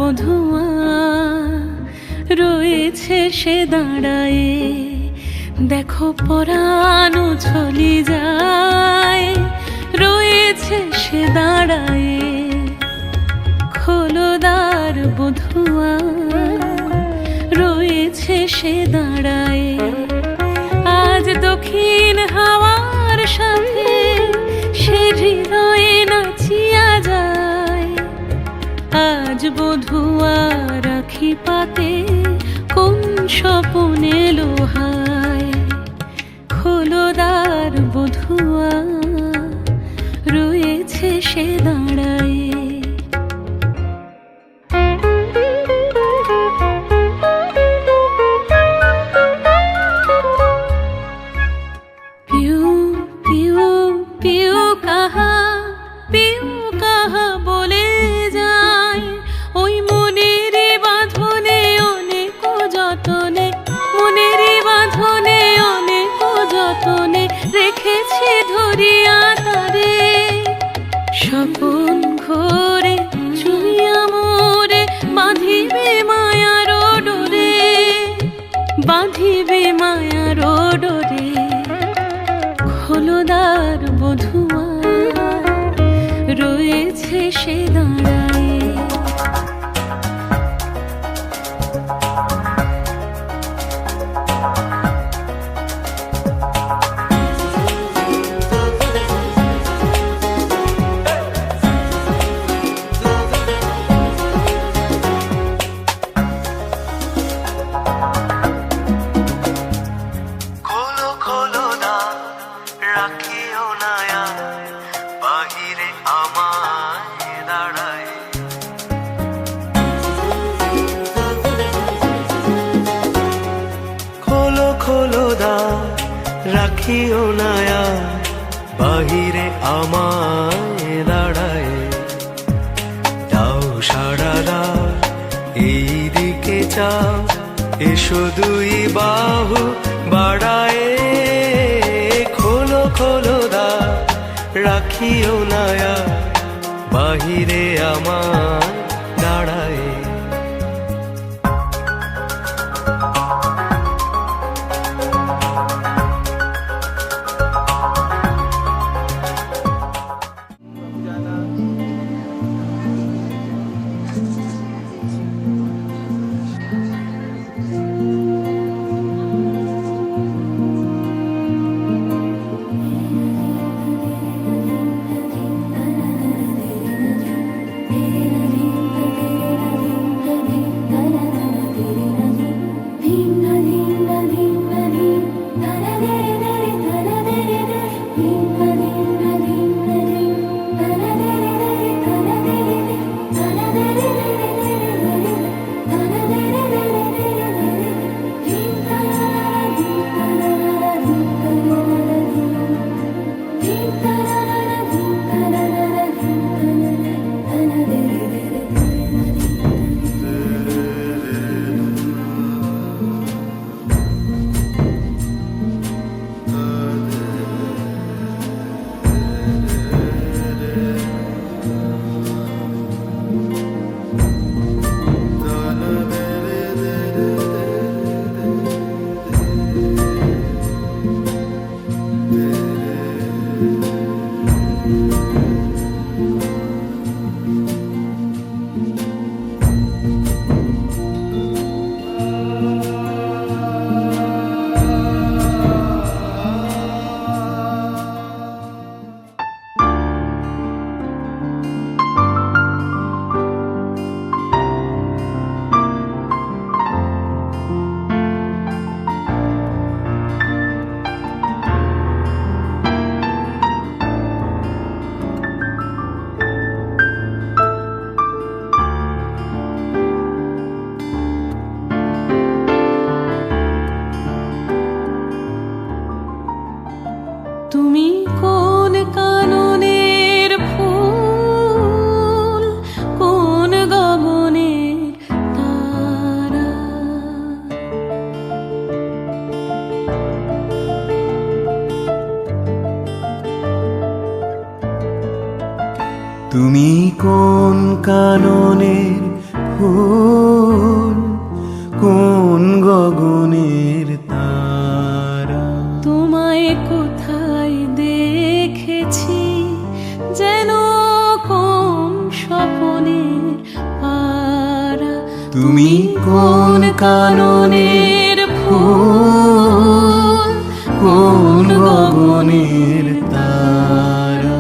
বধুয়া রয়েছে সে দাঁড়ায়, দেখো পরাণ চলি যায়, রয়েছে সে দাঁড়ায়। খোলো দ্বার বধুয়া রয়েছে সে দাঁড়ায়, আজ দক্ষিণ হাওয়ার সাথে সে হৃদয়ে নাচিয়া যায়। আজ বধুয়া রাখি পাতে কোন স্বপনে লোহায়। খোলো দ্বার বধুয়া রয়েছে সে দাঁড়ায়। বলে যায় ওই মনেরই বাঁধনে অনেক যতনে, মনেরই বাঁধনে অনেক যতনে রেখেছি ধরিয়া তারে। স্বপন ঘোরে চুইয়া মোরে বাঁধিবে মায়ার ডোরে, বাঁধিবে মায়ার ডোরে। খোলো দ্বার বধুয়া রয়েছে সে দাঁড়ায়। খোলো খোলো না রাখিও না বাহিরে আমায় দাঁড়ায়। খোলো খোলো দা রাখিও না বাহিরে আমায় দাঁড়ায়। দাও সারা দাও এই দিকে চাও, এসো দুই বাহু বাড়ায়। খোলো খোলো দা রাখিও না বাহিরে আমার দাঁড়ায়। তুমি কোন কাননের ফুল, কোন গগনের তারা। তোমায় কোথায় দেখেছি যেন কোন স্বপনের পারা। তুমি কোন কাননের ফুল, কোন গগনের তারা।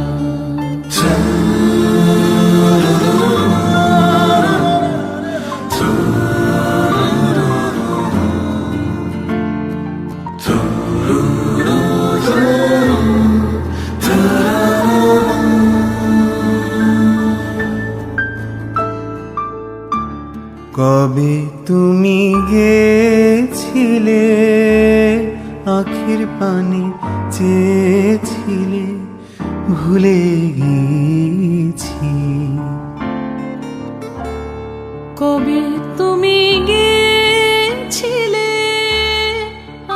কবে তুমি গেছিলে, আখির পানে চেয়েছিলে, ভুলে গেছি। কবে তুমি গেছিলে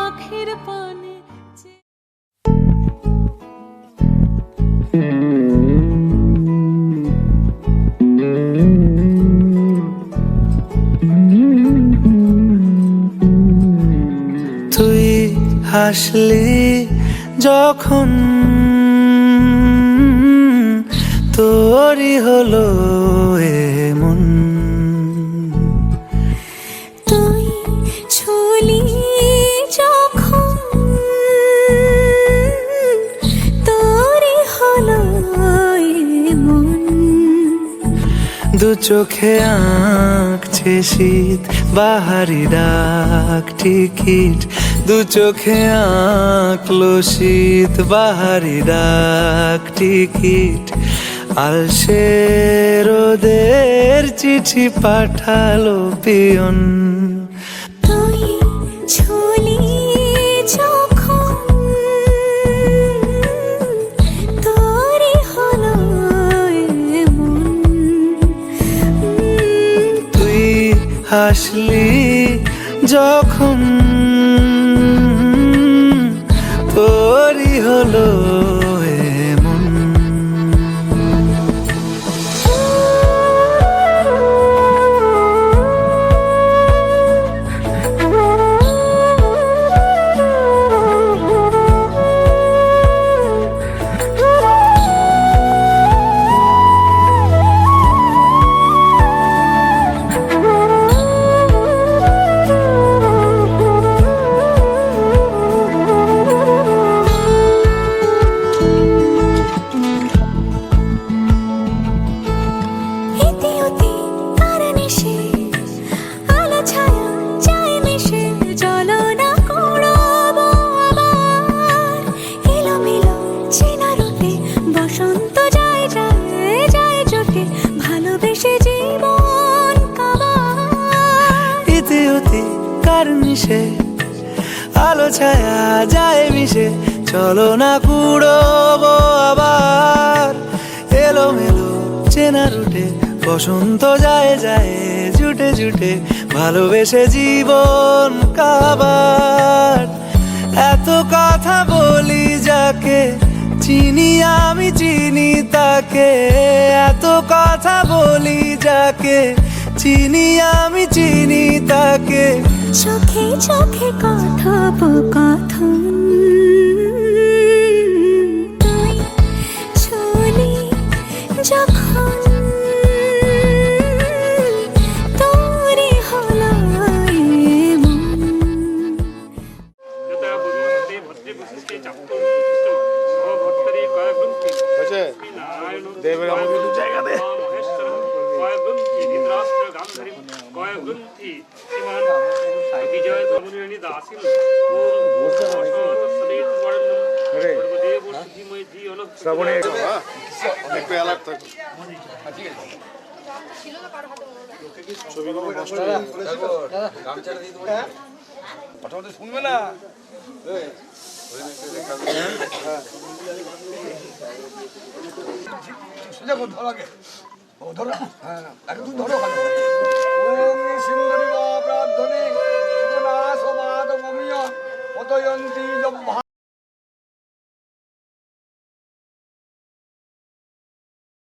আখির পানে তুই হাসলি যখন, তোরই হলো এমন। তুই ছুলি যখন, তোরই হলো এমন। দু চোখে আঁকছে শীত, বাহারি ডাক টিকিট। দু চোখে আঁকলো শীত, বাহারি ডাক টিকিট। আলসে রোদের চিঠি পাঠালো পিয়ন। তুই ছুলি যখন, তোরই হলো এমন। তুই হাসলি যখন, তোরই হলো এমন। আলো ছায়া যায় মিশে, চলো না কুড়োবো আবার। এলোমেলো চেনা রুটে বসন্ত যায় যায় জুটে জুটে, ভালোবেসে জীবন কাবার। এত কথা বলি যাকে চিনি আমি চিনি তাকে, এত কথা বলি যাকে চিনি আমি চিনি তাকে। চোখে চোখে কথোপকথন, তুই ছুলি যখন, তোরই হলো এমন। দেবের আমাকে একটু জায়গা দে। শ্রাবণে একটু অ্যালার্ট থাকো। ছবিগুলো নষ্ট হয়ে শুনবে না। ধরো, হ্যাঁ, তুমি ধরো। ওম সিন্ধুরি প্রার্থনে সুগনা সমাদ মমিয় পতয়ন্তি